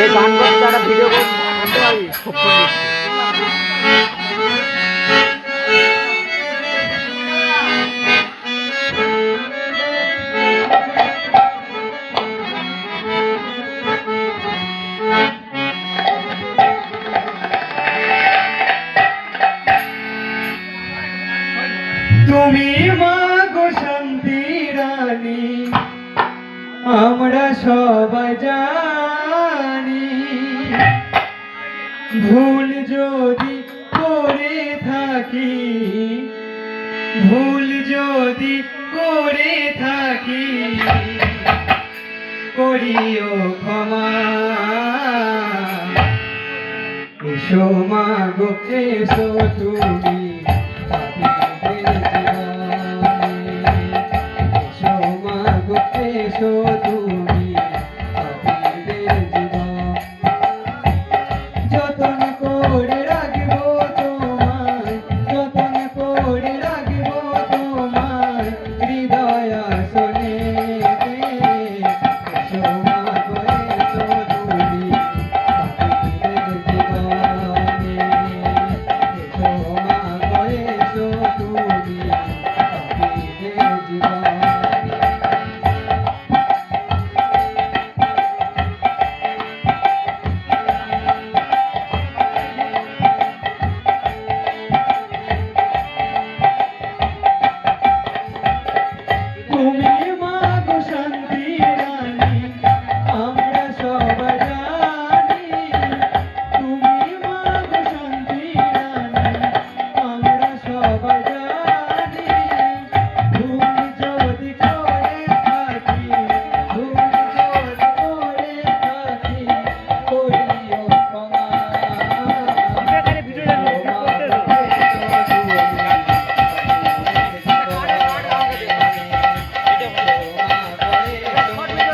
এই গান করতে একটা ভিডিও করতে পারি খুব সুন্দর। তুমি মা গো শান্তি রানী আমরা সবাই জানি, ভুল যদি করে থাকি, ভুল যদি করে থাকি করিও ক্ষমা। এসো মা গো এসো তুমি এসো মা গো এসো